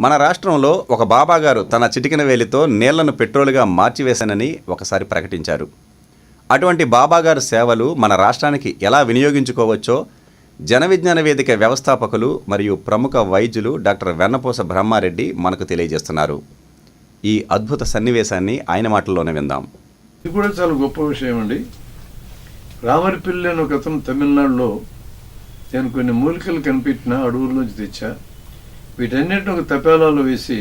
మన రాష్ట్రంలో ఒక బాబాగారు తన చిటికెన వేలితో నీళ్లను పెట్రోలుగా మార్చివేశానని ఒకసారి ప్రకటించారు. అటువంటి బాబాగారు సేవలు మన రాష్ట్రానికి ఎలా వినియోగించుకోవచ్చో జన విజ్ఞాన వేదిక వ్యవస్థాపకులు మరియు ప్రముఖ వైద్యులు డాక్టర్ వెన్నపూస బ్రహ్మారెడ్డి మనకు తెలియజేస్తున్నారు. ఈ అద్భుత సన్నివేశాన్ని ఆయన మాటల్లోనే విందాం. ఇది కూడా చాలా గొప్ప విషయం అండి. రామరిపల్లి అని ఒక అతను తమిళనాడులో నేను కొన్ని మూలికలు కనిపెట్టిన అడవుల్లోంచి తెచ్చా. వీటన్నిటిని ఒక తపేలాలో వేసి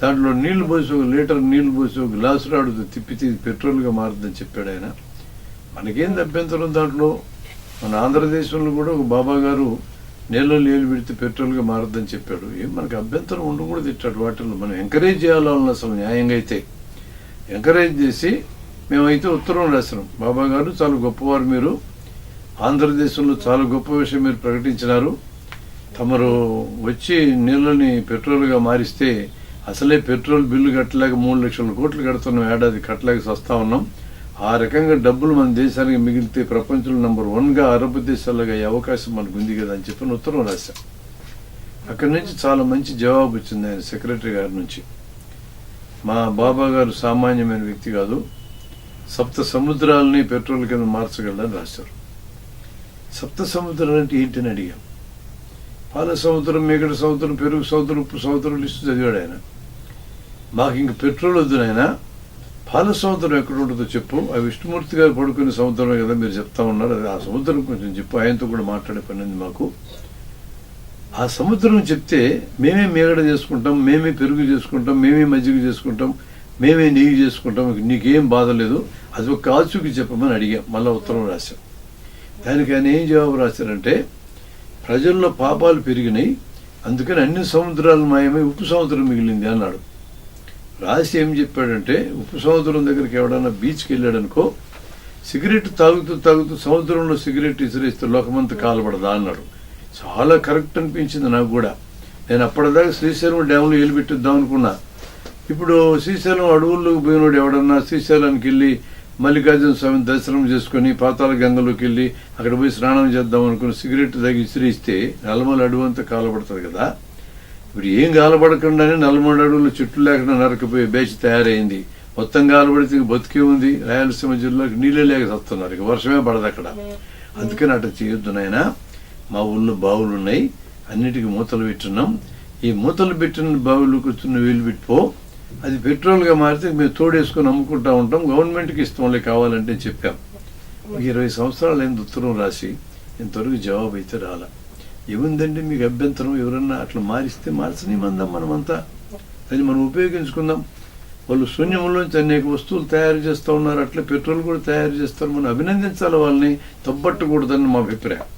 దాంట్లో నీళ్లు పోసి ఒక లీటర్ నీళ్లు పోసి ఒక గ్లాసు రాడుతో తిప్పితే ఇది పెట్రోల్గా మారుతుందని చెప్పాడు ఆయన. మనకేంది అభ్యంతరం దాంట్లో? మన ఆంధ్రదేశంలో కూడా ఒక బాబా గారు నీళ్ళు నీళ్ళు పెడితే పెట్రోల్గా మారుద్దని చెప్పాడు. ఏం మనకు అభ్యంతరం ఉండకూడదు. ఇట్టాడు వాటిల్లో మనం ఎంకరేజ్ చేయాలని అసలు న్యాయంగా అయితే ఎంకరేజ్ చేసి మేమైతే ఉత్తరం రాసినాం. బాబా గారు చాలా గొప్పవారు, మీరు ఆంధ్రదేశంలో చాలా గొప్ప విషయం మీరు ప్రకటించినారు. తమరు వచ్చి నీళ్ళని పెట్రోల్గా మారిస్తే అసలే పెట్రోల్ బిల్లు కట్టలేక 3 లక్షల కోట్లు కడుతున్నాం, ఏడాది కట్టలేక వస్తా ఉన్నాం. ఆ రకంగా డబ్బులు మన దేశానికి మిగిలితే ప్రపంచంలో నెంబర్ 1గా అరబ్ దేశాలుగా అయ్యే అవకాశం మనకు ఉంది కదా అని చెప్పి ఉత్తరం రాశాం. అక్కడి నుంచి చాలా మంచి జవాబు వచ్చింది ఆయన సెక్రటరీ గారి నుంచి. మా బాబా గారు సామాన్యమైన వ్యక్తి కాదు, 7 సముద్రాలని పెట్రోల్ కింద మార్చగలరని రాశారు. 7 సముద్రాలు అంటే ఏంటని అడిగాం. పాల సముద్రం, మేకడ సముద్రం, పెరుగు సముద్రం, ఉప్పు సముద్రం లిస్టు చదివాడు ఆయన. మాకు ఇంక పెట్రోల్ వద్దు నాయనా, పాల సముద్రం ఎక్కడ ఉంటుందో చెప్పు. ఆ విష్ణుమూర్తి గారు పడుకునే సముద్రమే కదా మీరు చెప్తా ఉన్నారు, అది ఆ సముద్రం కొంచెం చెప్పు. ఆయనతో కూడా మాట్లాడే పని ఉంది మాకు. ఆ సముద్రం చెప్తే మేమే మేగడ చేసుకుంటాం, మేమే పెరుగు చేసుకుంటాం, మేమే మజ్జిగ చేసుకుంటాం, మేమే నెయ్యి చేసుకుంటాం, నీకేం బాధ లేదు, అది ఒక ఆచూకి చెప్పమని అడిగాం. మళ్ళీ ఉత్తరం రాశాం. దానికి ఆయన ఏం జవాబు రాశారంటే, ప్రజల్లో పాపాలు పెరిగినాయి, అందుకని అన్ని సముద్రాలు మాయమై ఉప్పు సముద్రం మిగిలింది అన్నాడు. రాసి ఏం చెప్పాడంటే, ఉప్పు సముద్రం దగ్గరికి ఎవడన్నా బీచ్కి వెళ్ళాడనుకో, సిగరెట్ తాగుతూ తాగుతూ సముద్రంలో సిగరెట్ ఇసిరేస్తే లోకమంతా కాలబడదా అన్నాడు. చాలా కరెక్ట్ అనిపించింది నాకు కూడా. నేను అప్పటిదాకా శ్రీశైలం డ్యామ్లో ఏలు పెట్టిద్దాం అనుకున్నా. ఇప్పుడు శ్రీశైలం అడవుల్లోకి పోయినోడు ఎవడన్నా శ్రీశైలానికి వెళ్ళి మల్లికార్జున స్వామి దర్శనం చేసుకుని పాతాళ గంగలోకి వెళ్ళి అక్కడ పోయి స్నానం చేద్దాం అనుకుని సిగరెట్ తాగి ఇసిరిస్తే నల్లమల అడవి అంతా కాలబడుతుంది కదా. ఇప్పుడు ఏం కాలబడకుండానే నల్లమల అడవులు చెట్లు లేకుండా నరకపోయే బ్యాచ్ తయారైంది. మొత్తం కాలబడితే బతికే ఉంది. రాయలసీమ జిల్లాకి నీళ్ళే లేక వస్తున్నారు, ఇక వర్షమే పడదు అక్కడ. అందుకని అట్లా చేయొద్దు నాయన. మా ఊళ్ళో బావులు ఉన్నాయి, అన్నిటికీ మూతలు పెట్టున్నాం. ఈ మూతలు పెట్టిన బావులు కూర్చున్న వీలు పెట్టుకో, అది పెట్రోల్గా మారితే మేము తోడేసుకొని అమ్ముకుంటా ఉంటాం, గవర్నమెంట్కి ఇస్తాంలే కావాలంటే చెప్పాం. 20 సంవత్సరాలు అయింది ఉత్తరం రాసి, ఇంతవరకు జవాబు అయితే రాలా. ఏముందండి మీకు అభ్యంతరం? ఎవరన్నా అట్లా మారిస్తే మార్చని మందాం, మనమంతా దాన్ని మనం ఉపయోగించుకుందాం. వాళ్ళు శూన్యంలోంచి అనేక వస్తువులు తయారు చేస్తూ ఉన్నారు, అట్లా పెట్రోల్ కూడా తయారు చేస్తారు. మనం అభినందించాలి వాళ్ళని, తప్పట్టకూడదని మా అభిప్రాయం.